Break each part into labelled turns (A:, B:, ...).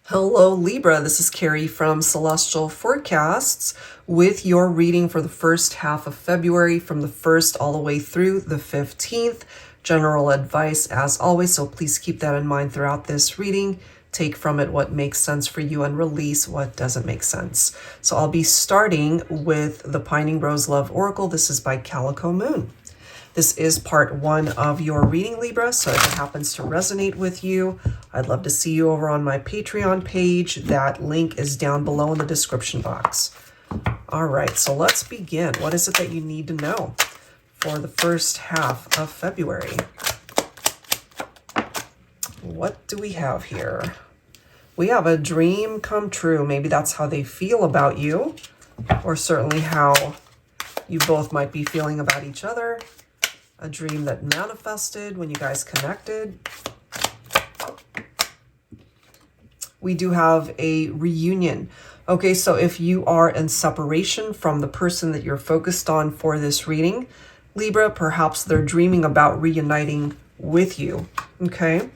A: Hello Libra, this is Carrie from Celestial Forecasts with your reading for the first half of February from the 1st all the way through the 15th. General advice as always, so please keep that in mind throughout this reading. Take from it what makes sense for you and release what doesn't make sense. So I'll be starting with the Pining Rose Love Oracle. This is by Calico Moon. This is part 1 of your reading, Libra, so if it happens to resonate with you, I'd love to see you over on my Patreon page. That link is down below in the description box. All right, so let's begin. What is it that you need to know for the first half of February? What do we have here? We have a dream come true. Maybe that's how they feel about you, or certainly how you both might be feeling about each other. A dream that manifested when you guys connected. We do have a reunion. Okay, so if you are in separation from the person that you're focused on for this reading, Libra, perhaps they're dreaming about reuniting with you. Okay,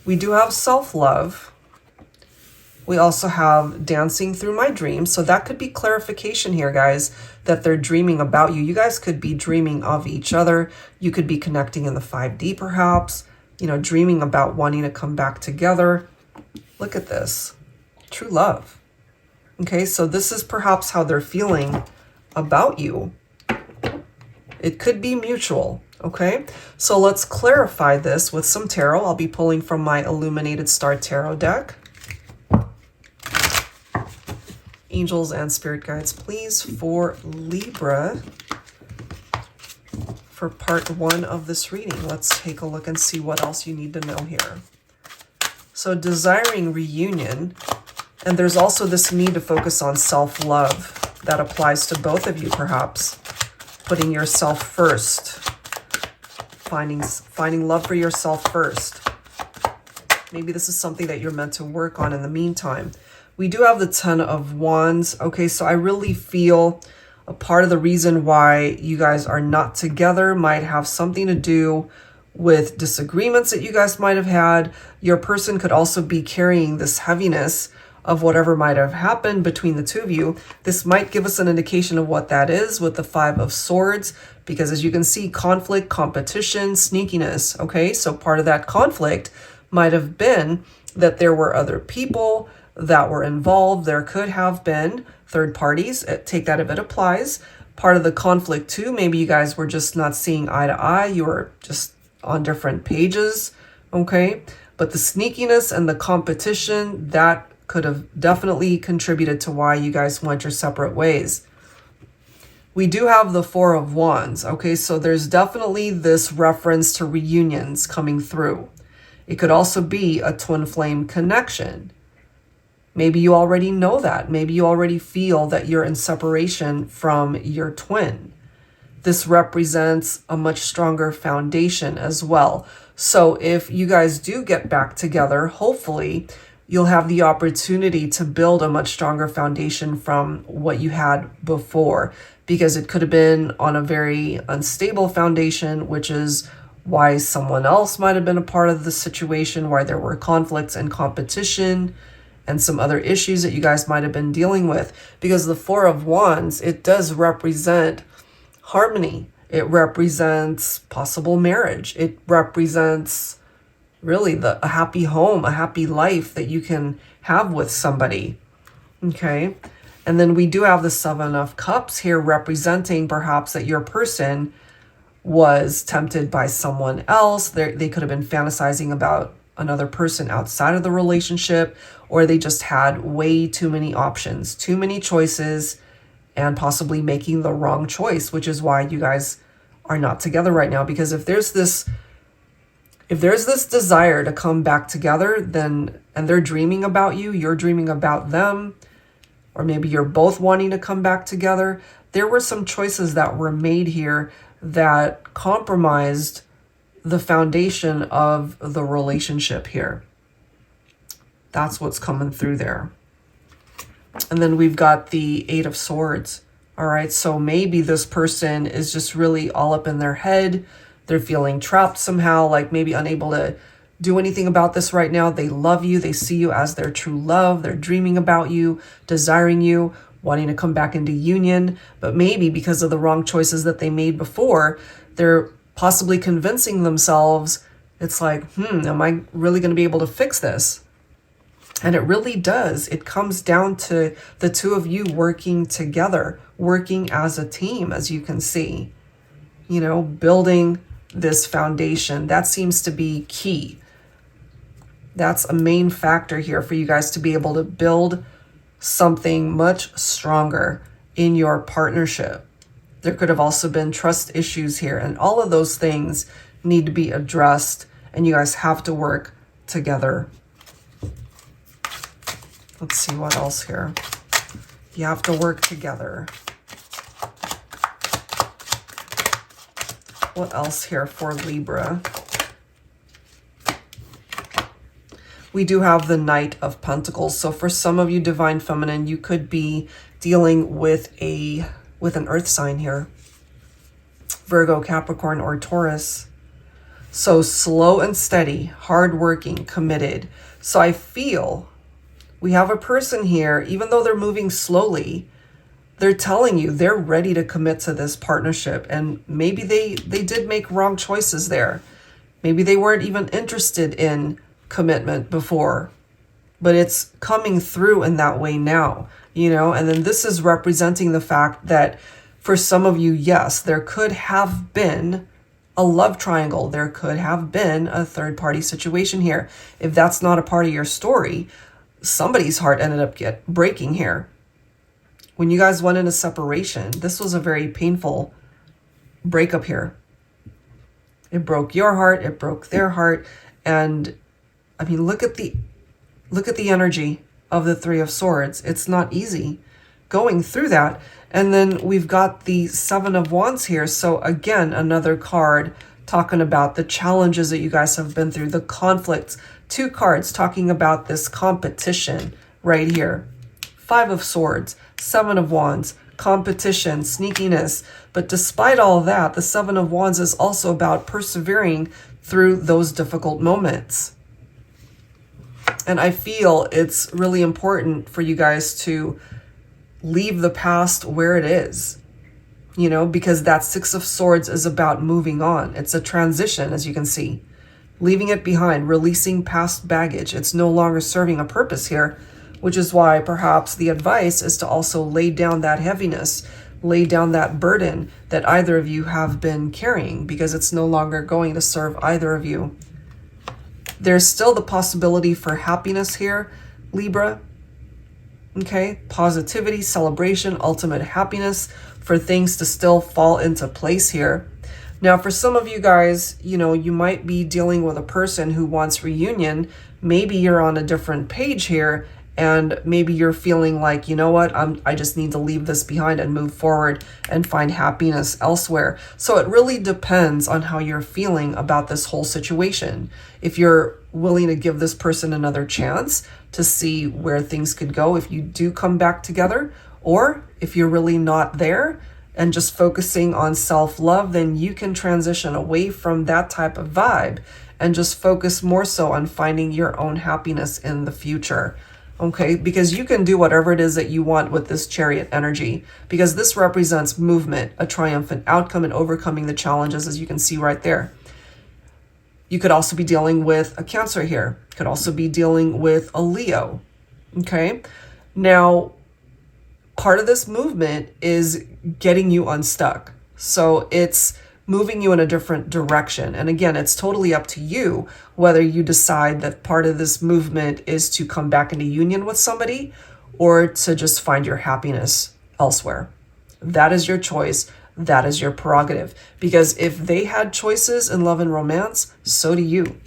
A: we do have self-love. We also have dancing through my dreams. So that could be clarification here, guys, that they're dreaming about you. You guys could be dreaming of each other. You could be connecting in the 5D perhaps, dreaming about wanting to come back together. Look at this. True love. Okay, so this is perhaps how they're feeling about you. It could be mutual. Okay, so let's clarify this with some tarot. I'll be pulling from my Illuminated Star Tarot deck. Angels and spirit guides, please, for Libra for part 1 of this reading. Let's take a look and see what else you need to know here. So desiring reunion, and there's also this need to focus on self-love that applies to both of you, perhaps. Putting yourself first, finding love for yourself first. Maybe this is something that you're meant to work on in the meantime. We do have the 10 of Wands. Okay, so I really feel a part of the reason why you guys are not together might have something to do with disagreements that you guys might have had. Your person could also be carrying this heaviness of whatever might have happened between the two of you. This might give us an indication of what that is with the 5 of Swords, because as you can see, conflict, competition, sneakiness. Okay, so part of that conflict might have been that there were other people that were involved. There could have been third parties. Take that if it applies. Part of the conflict too, maybe you guys were just not seeing eye to eye. You were just on different pages. Okay, but the sneakiness and the competition, that could have definitely contributed to why you guys went your separate ways. We do have the 4 of Wands. Okay, so there's definitely this reference to reunions coming through. It could also be a twin flame connection. Maybe you already know that. Maybe you already feel that you're in separation from your twin. This represents a much stronger foundation as well. So if you guys do get back together, hopefully you'll have the opportunity to build a much stronger foundation from what you had before, because it could have been on a very unstable foundation, which is why someone else might have been a part of the situation, why there were conflicts and competition and some other issues that you guys might have been dealing with. Because the 4 of Wands, it does represent harmony. It represents possible marriage. It represents really a happy home, a happy life that you can have with somebody. Okay. And then we do have the 7 of Cups here, representing perhaps that your person was tempted by someone else. They could have been fantasizing about another person outside of the relationship, or they just had way too many options, too many choices, and possibly making the wrong choice, which is why you guys are not together right now. Because if there's this desire to come back together, then, and they're dreaming about you, you're dreaming about them, or maybe you're both wanting to come back together, there were some choices that were made here that compromised the foundation of the relationship here. That's what's coming through there. And then we've got the 8 of Swords. All right, so maybe this person is just really all up in their head. They're feeling trapped somehow, like maybe unable do anything about this right now. They love you. They see you as their true love. They're dreaming about you, desiring you, wanting to come back into union. But maybe because of the wrong choices that they made before, they're possibly convincing themselves, it's like, am I really going to be able to fix this? And it really does. It comes down to the two of you working together, working as a team, as you can see, you know, building this foundation. That seems to be key. That's a main factor here for you guys to be able to build something much stronger in your partnership. There could have also been trust issues here, and all of those things need to be addressed, and you guys have to work together. Let's see what else here. You have to work together. What else here for Libra? We do have the Knight of Pentacles. So for some of you, Divine Feminine, you could be dealing with an earth sign here. Virgo, Capricorn, or Taurus. So slow and steady, hardworking, committed. So I feel we have a person here, even though they're moving slowly, they're telling you they're ready to commit to this partnership. And maybe they did make wrong choices there. Maybe they weren't even interested in commitment before, but it's coming through in that way now, you know. And then this is representing the fact that for some of you, yes, there could have been a love triangle. There could have been a third party situation here. If that's not a part of your story, somebody's heart ended up breaking here. When you guys went into separation, this was a very painful breakup here. It broke your heart, it broke their heart. And I mean, look at the energy of the Three of Swords. It's not easy going through that. And then we've got the Seven of Wands here. So again, another card talking about the challenges that you guys have been through, the conflicts. Two cards talking about this competition right here. Five of Swords, Seven of Wands, competition, sneakiness. But despite all that, the Seven of Wands is also about persevering through those difficult moments. And I feel it's really important for you guys to leave the past where it is, you know, because that Six of Swords is about moving on. It's a transition, as you can see. Leaving it behind, releasing past baggage. It's no longer serving a purpose here, which is why perhaps the advice is to also lay down that heaviness, lay down that burden that either of you have been carrying, because it's no longer going to serve either of you. There's still the possibility for happiness here, Libra. Okay, positivity, celebration, ultimate happiness, for things to still fall into place here. Now, for some of you guys, you know, you might be dealing with a person who wants reunion. Maybe you're on a different page here, and maybe you're feeling like, you know what, I just need to leave this behind and move forward and find happiness elsewhere. So it really depends on how you're feeling about this whole situation. If you're willing to give this person another chance to see where things could go if you do come back together, or if you're really not there and just focusing on self-love, then you can transition away from that type of vibe and just focus more so on finding your own happiness in the future. Okay, because you can do whatever it is that you want with this Chariot energy, because this represents movement, a triumphant outcome, and overcoming the challenges, as you can see right there. You could also be dealing with a Cancer here. Could also be dealing with a Leo. Okay, now part of this movement is getting you unstuck. So it's moving you in a different direction. And again, it's totally up to you whether you decide that part of this movement is to come back into union with somebody or to just find your happiness elsewhere. That is your choice. That is your prerogative. Because if they had choices in love and romance, so do you.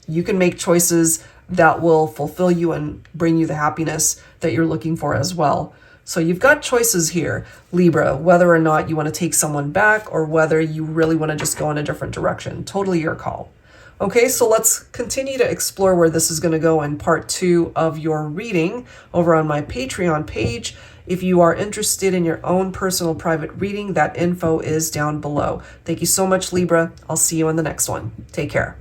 A: You can make choices that will fulfill you and bring you the happiness that you're looking for as well. So you've got choices here, Libra, whether or not you want to take someone back or whether you really want to just go in a different direction. Totally your call. Okay, so let's continue to explore where this is going to go in part 2 of your reading over on my Patreon page. If you are interested in your own personal private reading, that info is down below. Thank you so much, Libra. I'll see you in the next one. Take care.